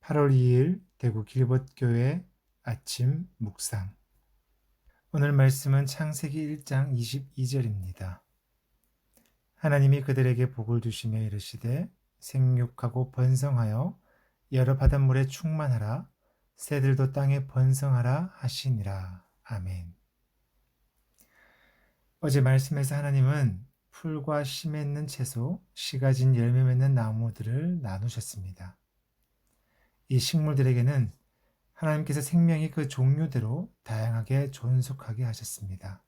8월 2일 대구 길벗교회 아침 묵상. 오늘 말씀은 창세기 1장 22절입니다. 하나님이 그들에게 복을 주시며 이르시되 생육하고 번성하여 여러 바닷물에 충만하라 새들도 땅에 번성하라 하시니라. 아멘. 어제 말씀에서 하나님은 풀과 씨 맺는 채소, 씨가 진 열매 맺는 나무들을 나누셨습니다. 이 식물들에게는 하나님께서 생명이 그 종류대로 다양하게 존속하게 하셨습니다.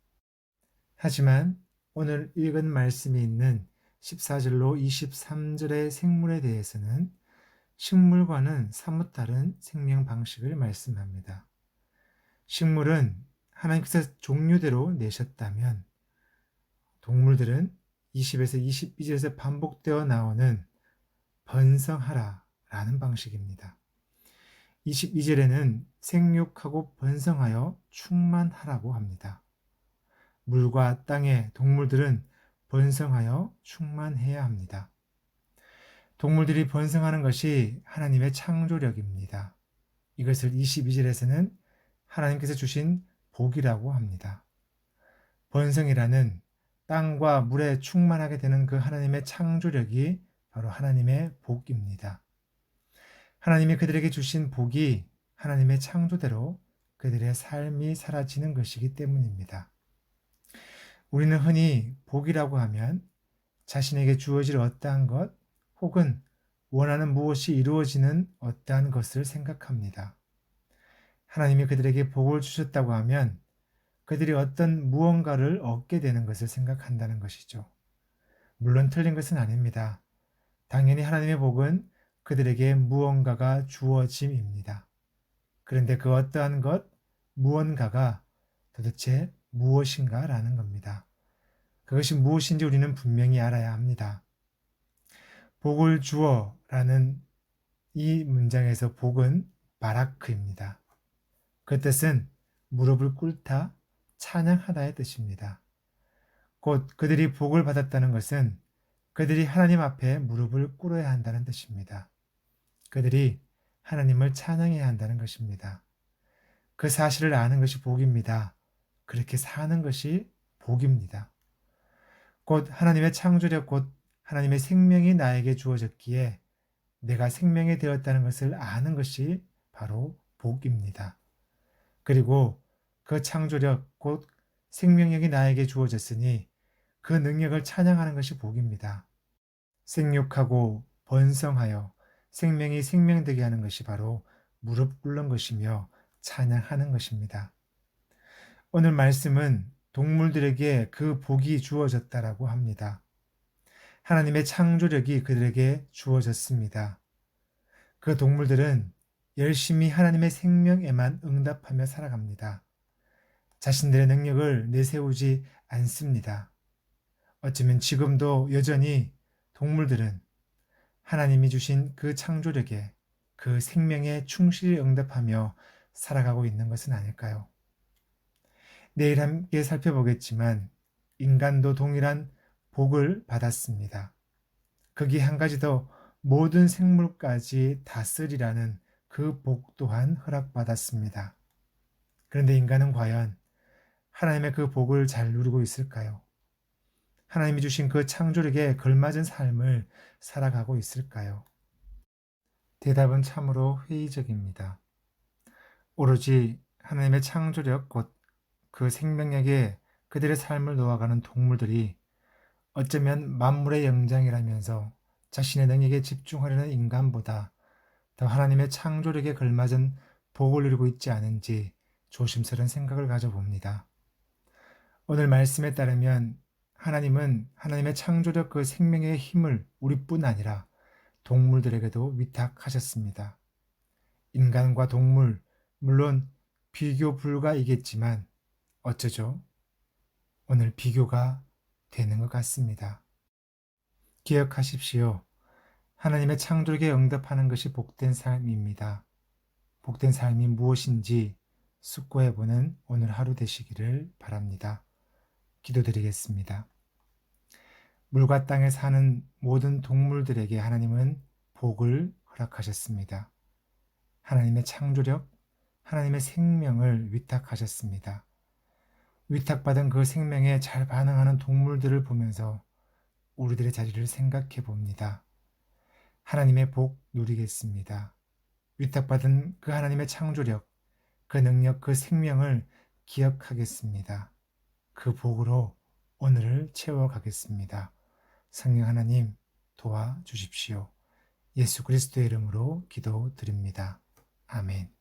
하지만 오늘 읽은 말씀이 있는 14절로 23절의 생물에 대해서는 식물과는 사뭇 다른 생명 방식을 말씀합니다. 식물은 하나님께서 종류대로 내셨다면 동물들은 20에서 22절에서 반복되어 나오는 번성하라 라는 방식입니다. 22절에는 생육하고 번성하여 충만하라고 합니다. 물과 땅의 동물들은 번성하여 충만해야 합니다. 동물들이 번성하는 것이 하나님의 창조력입니다. 이것을 22절에서는 하나님께서 주신 복이라고 합니다. 번성이라는 땅과 물에 충만하게 되는 그 하나님의 창조력이 바로 하나님의 복입니다. 하나님이 그들에게 주신 복이 하나님의 창조대로 그들의 삶이 사라지는 것이기 때문입니다. 우리는 흔히 복이라고 하면 자신에게 주어질 어떠한 것 혹은 원하는 무엇이 이루어지는 어떠한 것을 생각합니다. 하나님이 그들에게 복을 주셨다고 하면 그들이 어떤 무언가를 얻게 되는 것을 생각한다는 것이죠. 물론 틀린 것은 아닙니다. 당연히 하나님의 복은 그들에게 무언가가 주어짐입니다. 그런데 그 어떠한 것, 무언가가 도대체 무엇인가 라는 겁니다. 그것이 무엇인지 우리는 분명히 알아야 합니다. 복을 주어 라는 이 문장에서 복은 바라크입니다. 그 뜻은 무릎을 꿇다, 찬양하다의 뜻입니다. 곧 그들이 복을 받았다는 것은 그들이 하나님 앞에 무릎을 꿇어야 한다는 뜻입니다. 그들이 하나님을 찬양해야 한다는 것입니다. 그 사실을 아는 것이 복입니다. 그렇게 사는 것이 복입니다. 곧 하나님의 창조력, 곧 하나님의 생명이 나에게 주어졌기에 내가 생명이 되었다는 것을 아는 것이 바로 복입니다. 그리고 그 창조력, 곧 생명력이 나에게 주어졌으니 그 능력을 찬양하는 것이 복입니다. 생육하고 번성하여 생명이 생명되게 하는 것이 바로 무릎 꿇는 것이며 찬양하는 것입니다. 오늘 말씀은 동물들에게 그 복이 주어졌다라고 합니다. 하나님의 창조력이 그들에게 주어졌습니다. 그 동물들은 열심히 하나님의 생명에만 응답하며 살아갑니다. 자신들의 능력을 내세우지 않습니다. 어쩌면 지금도 여전히 동물들은 하나님이 주신 그 창조력에 그 생명에 충실히 응답하며 살아가고 있는 것은 아닐까요? 내일 함께 살펴보겠지만 인간도 동일한 복을 받았습니다. 거기에 한 가지 더 모든 생물까지 다스리라는 그 복 또한 허락받았습니다. 그런데 인간은 과연 하나님의 그 복을 잘 누리고 있을까요? 하나님이 주신 그 창조력에 걸맞은 삶을 살아가고 있을까요? 대답은 참으로 회의적입니다. 오로지 하나님의 창조력, 곧 그 생명력에 그들의 삶을 놓아가는 동물들이 어쩌면 만물의 영장이라면서 자신의 능력에 집중하려는 인간보다 더 하나님의 창조력에 걸맞은 복을 누리고 있지 않은지 조심스러운 생각을 가져봅니다. 오늘 말씀에 따르면 하나님은 하나님의 창조력 그 생명의 힘을 우리뿐 아니라 동물들에게도 위탁하셨습니다. 인간과 동물, 물론 비교 불가이겠지만 어쩌죠? 오늘 비교가 되는 것 같습니다. 기억하십시오. 하나님의 창조력에 응답하는 것이 복된 삶입니다. 복된 삶이 무엇인지 숙고해보는 오늘 하루 되시기를 바랍니다. 기도드리겠습니다. 물과 땅에 사는 모든 동물들에게 하나님은 복을 허락하셨습니다. 하나님의 창조력, 하나님의 생명을 위탁하셨습니다. 위탁받은 그 생명에 잘 반응하는 동물들을 보면서 우리들의 자리를 생각해 봅니다. 하나님의 복 누리겠습니다. 위탁받은 그 하나님의 창조력, 그 능력, 그 생명을 기억하겠습니다. 그 복으로 오늘을 채워가겠습니다. 성령 하나님 도와주십시오. 예수 그리스도의 이름으로 기도드립니다. 아멘.